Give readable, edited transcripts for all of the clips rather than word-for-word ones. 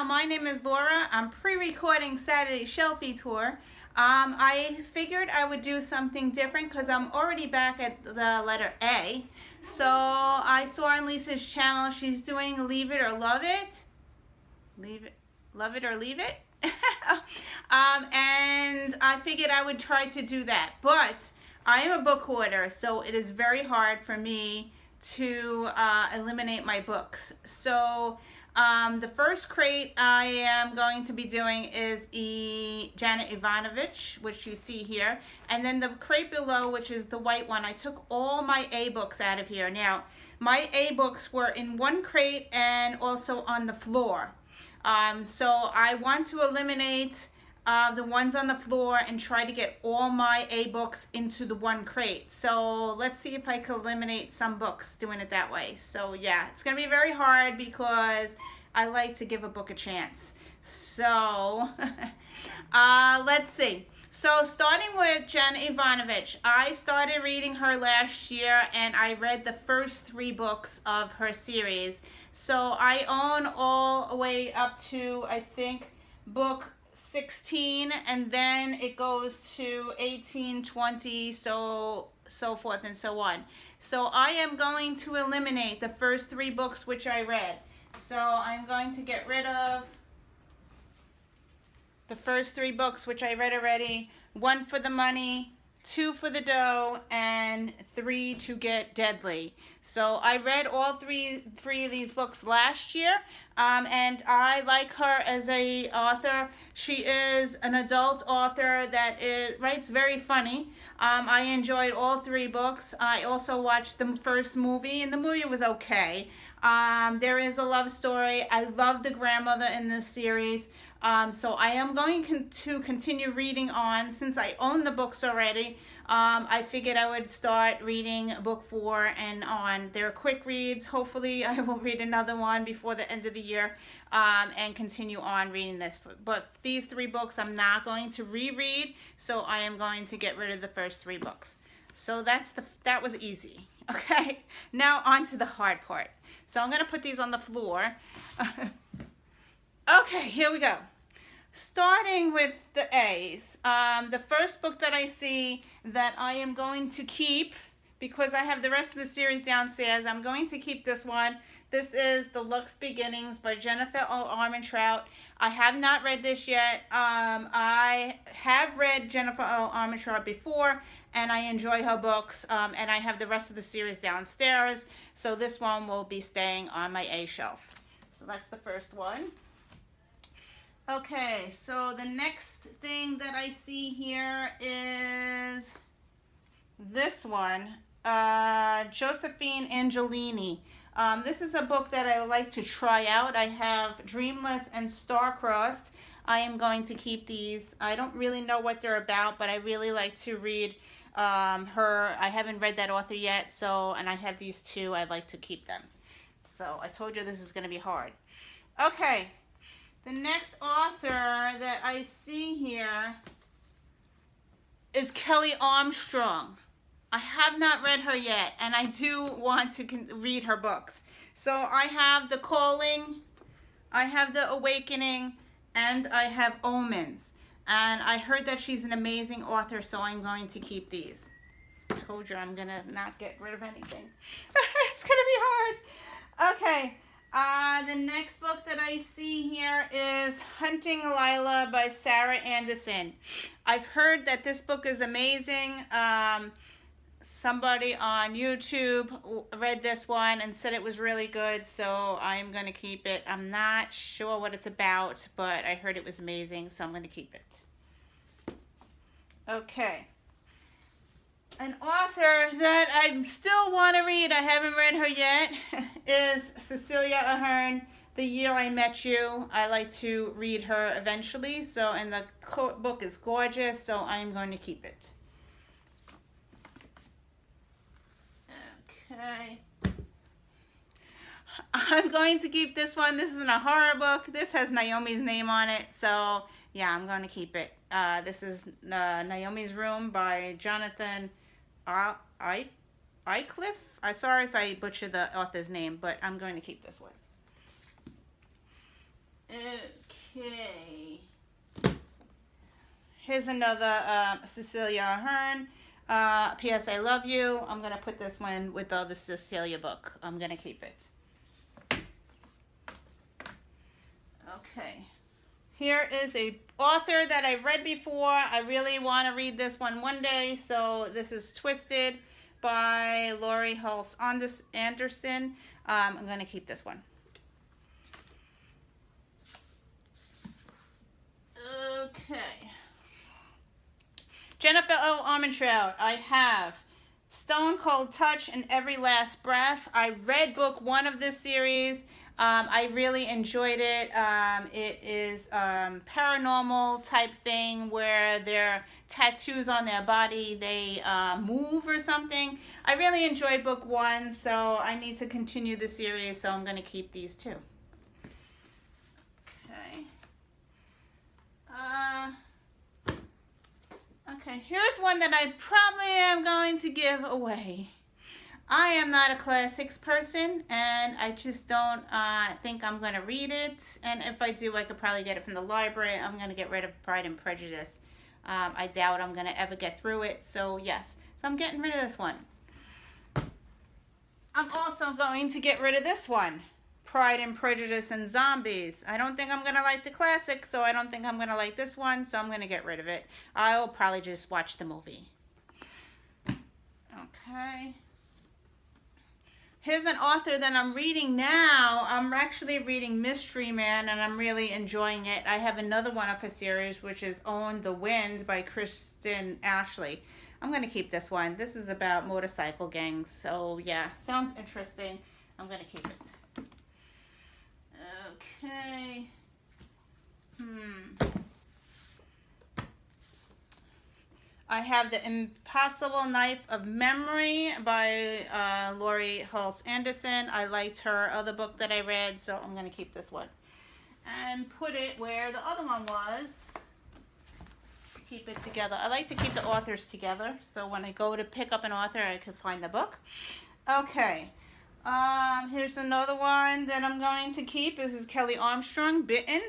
my name is Laura. I'm pre-recording Saturday Shelfie Tour. I figured I would do something different because I'm already back at the letter A. So I saw on Lisa's channel she's doing Leave It or Love It. Love It or Leave It. And I figured I would try to do that. But I am a book hoarder, so it is very hard for me to eliminate my books. So the first crate I am going to be doing is Janet Ivanovich, which you see here. And then the crate below, which is the white one, I took all my A books out of here. Now, my A books were in one crate and also on the floor. So I want to eliminate the ones on the floor and try to get all my A books into the one crate. So let's see if I can eliminate some books doing it that way. So yeah, it's going to be very hard because I like to give a book a chance. So let's see. So starting with Janet Ivanovich, I started reading her last year and I read the first 3 books of her series. So I own all the way up to, I think, book 16, and then it goes to 18, 20, so forth and so on. So I am going to eliminate the first 3 books which I read. So I'm going to get rid of the first 3 books which I read already. 1 for the money, 2 for the dough, and 3 to get deadly. So I read all three of these books last year, and I like her as a author. She is an adult author that writes very funny. I enjoyed all 3 books. I also watched the first movie, and the movie was okay. There is a love story. I love the grandmother in this series. So I am going to continue reading on. Since I own the books already, I figured I would start reading book 4 and on. They're quick reads. Hopefully I will read another one before the end of the year and continue on reading this. But these 3 books I'm not going to reread, so I am going to get rid of the first 3 books. So that was easy. Okay, now on to the hard part. So I'm going to put these on the floor. Okay, here we go. Starting with the A's, the first book that I see that I am going to keep, because I have the rest of the series downstairs, I'm going to keep this one. This is The Luxe Beginnings by Jennifer O. Armentrout. I have not read this yet. I have read Jennifer O. Armentrout before, and I enjoy her books, and I have the rest of the series downstairs, so this one will be staying on my A shelf. So that's the first one. Okay, so the next thing that I see here is this one, Josephine Angelini. This is a book that I would like to try out. I have Dreamless and Star-Crossed. I am going to keep these. I don't really know what they're about, but I really like to read her. I haven't read that author yet, and I have these 2. I'd like to keep them. So I told you this is going to be hard. Okay. The next author that I see here is Kelly Armstrong. I have not read her yet, and I do want to read her books. So I have The Calling, I have The Awakening, and I have Omens. And I heard that she's an amazing author, so I'm going to keep these. I told you I'm going to not get rid of anything. It's going to be hard. Okay. The next book that I see here is Hunting Lila by Sarah Anderson. I've heard that this book is amazing. Somebody on YouTube read this one and said it was really good, so I'm going to keep it. I'm not sure what it's about, but I heard it was amazing, so I'm going to keep it. Okay. An author that I still want to read, I haven't read her yet, is Cecilia Ahern, The Year I Met You. I like to read her eventually, and the book is gorgeous, so I'm going to keep it. Okay. I'm going to keep this one. This isn't a horror book. This has Naomi's name on it, so yeah, I'm going to keep it. This is Naomi's Room by Jonathan Aycliffe. I'm sorry if I butchered the author's name, but I'm going to keep this one. Okay. Here's another Cecilia Ahern. P.S. I Love You. I'm going to put this one with the other Cecilia book. I'm going to keep it. Okay. Here is a author that I've read before. I really want to read this one day. So this is Twisted by Laurie Hulse Anderson. I'm going to keep this one. Okay. Jennifer L. Armentrout. I have Stone Cold Touch and Every Last Breath. I read book 1 of this series. I really enjoyed it. It is paranormal type thing where their tattoos on their body, they move or something. I really enjoyed book 1, so I need to continue the series, so I'm going to keep these 2. Okay. Okay, here's one that I probably am going to give away. I am not a classics person, and I just don't think I'm going to read it. And if I do, I could probably get it from the library. I'm going to get rid of Pride and Prejudice. I doubt I'm going to ever get through it, so yes. So I'm getting rid of this one. I'm also going to get rid of this one. Pride and Prejudice and Zombies. I don't think I'm going to like the classic, so I don't think I'm going to like this one, so I'm going to get rid of it. I'll probably just watch the movie. Okay. Here's an author that I'm reading now. I'm actually reading Mystery Man, and I'm really enjoying it. I have another one of her series, which is Own the Wind by Kristen Ashley. I'm going to keep this one. This is about motorcycle gangs, so yeah, sounds interesting. I'm going to keep it. Okay. I have The Impossible Knife of Memory by Laurie Hulse Anderson. I liked her other book that I read, so I'm going to keep this one. And put it where the other one was. To keep it together. I like to keep the authors together, so when I go to pick up an author, I can find the book. Okay. Here's another one that I'm going to keep. This is Kelly Armstrong, Bitten.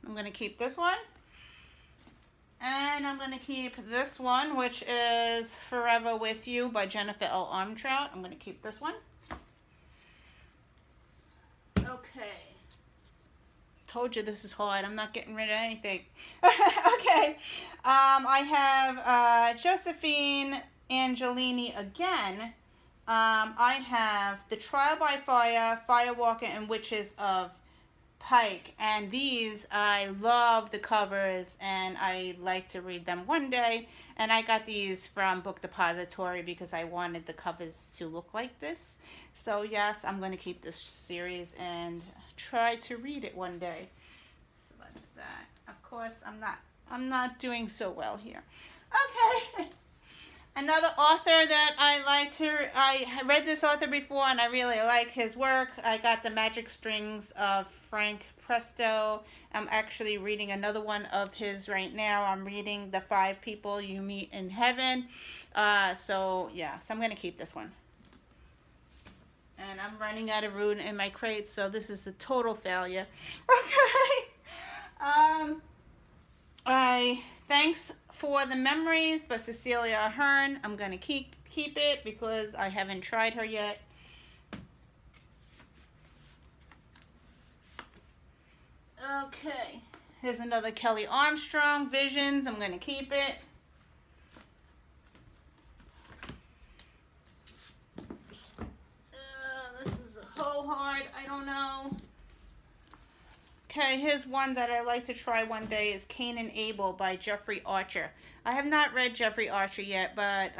I'm going to keep this one. And I'm going to keep this one, which is Forever With You by Jennifer L. Armentrout. I'm going to keep this one. Okay. Told you this is hard. I'm not getting rid of anything. Okay. I have Josephine Angelini again. I have The Trial by Fire, Firewalker, and Witches of Pike, and these, I love the covers, and I like to read them one day, and I got these from Book Depository because I wanted the covers to look like this. So yes, I'm going to keep this series and try to read it one day. So that's that. Of course, I'm not doing so well here. Okay. Another author that I read this author before, and I really like his work. I got The Magic Strings of Frank Presto. I'm actually reading another one of his right now. I'm reading The 5 People You Meet in Heaven. So I'm going to keep this one. And I'm running out of room in my crate, so this is a total failure. Okay. Thanks for the Memories by Cecilia Ahern. I'm going to keep it because I haven't tried her yet. Okay. Here's another Kelly Armstrong, Visions. I'm going to keep it. This is a whole hard. I don't know. Okay, here's one that I like to try one day is Cain and Abel by Jeffrey Archer. I have not read Jeffrey Archer yet, but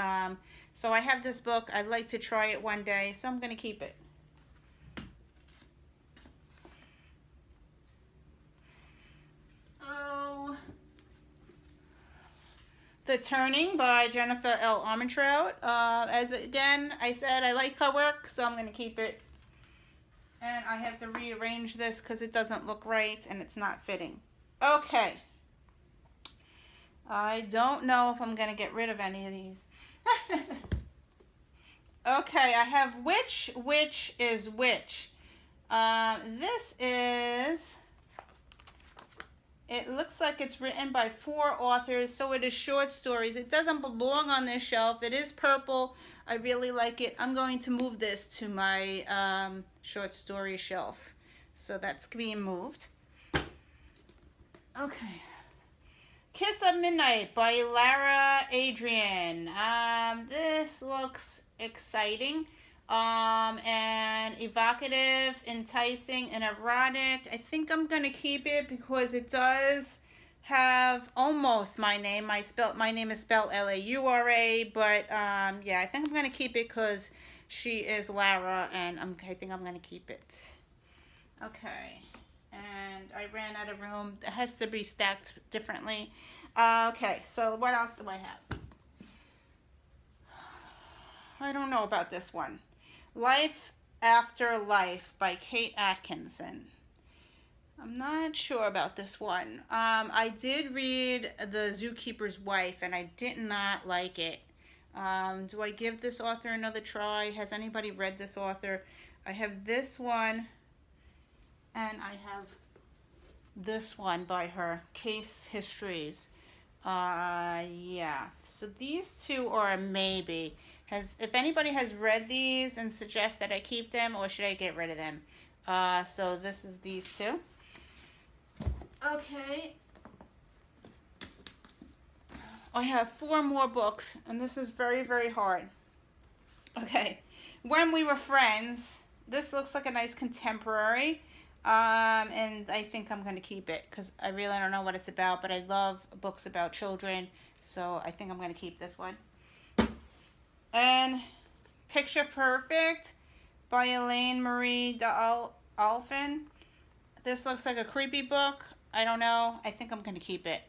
so I have this book. I'd like to try it one day, so I'm going to keep it. Oh, The Turning by Jennifer L. Armentrout. As again, I said I like her work, so I'm going to keep it. And I have to rearrange this because it doesn't look right and it's not fitting. Okay. I don't know if I'm going to get rid of any of these. Okay, I have Which is Which. This is It looks like it's written by 4 authors, so it is short stories. It doesn't belong on this shelf. It is purple. I really like it. I'm going to move this to my short story shelf. So that's being moved. Okay. Kiss of Midnight by Lara Adrian. This looks exciting. And evocative, enticing, and erotic. I think I'm gonna keep it because it does have almost my name. My name is spelled Laura, but yeah, I think I'm gonna keep it because she is Lara, and I think I'm gonna keep it. Okay, and I ran out of room. It has to be stacked differently. Okay, so what else do I have? I don't know about this one. Life After Life by Kate Atkinson. I'm not sure about this one. I did read The Zookeeper's Wife, and I did not like it. Do I give this author another try? Has anybody read this author? I have this one, and I have this one by her, Case Histories. Yeah. So these two are a maybe. If anybody has read these and suggests that I keep them, or should I get rid of them? So this is these two. Okay. I have 4 more books, and this is very, very hard. Okay. When We Were Friends. This looks like a nice contemporary. And I think I'm going to keep it because I really don't know what it's about, but I love books about children, so I think I'm going to keep this one. And Picture Perfect by Elaine Marie d'Alphen. This looks like a creepy book. I don't know. I think I'm going to keep it.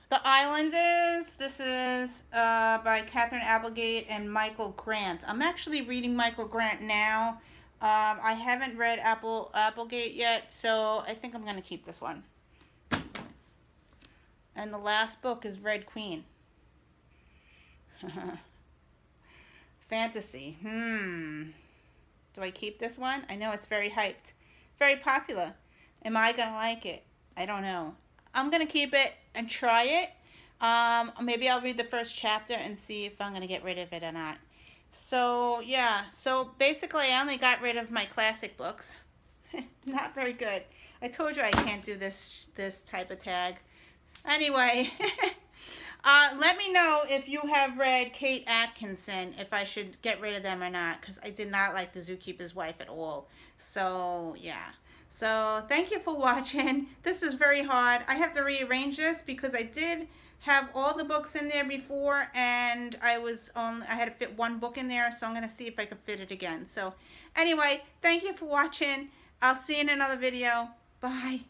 The Islanders. This is by Catherine Applegate and Michael Grant. I'm actually reading Michael Grant now. I haven't read Applegate yet, so I think I'm going to keep this one. And the last book is Red Queen. Fantasy. Do I keep this one? I know it's very hyped. Very popular. Am I going to like it? I don't know. I'm going to keep it and try it. Maybe I'll read the first chapter and see if I'm going to get rid of it or not. So, yeah. So, basically, I only got rid of my classic books. Not very good. I told you I can't do this type of tag. Anyway, let me know if you have read Kate Atkinson, if I should get rid of them or not, because I did not like The Zookeeper's Wife at all. So, yeah. So, thank you for watching. This was very hard. I have to rearrange this because I did have all the books in there before, and I had to fit 1 book in there, so I'm going to see if I can fit it again. So, anyway, thank you for watching. I'll see you in another video. Bye.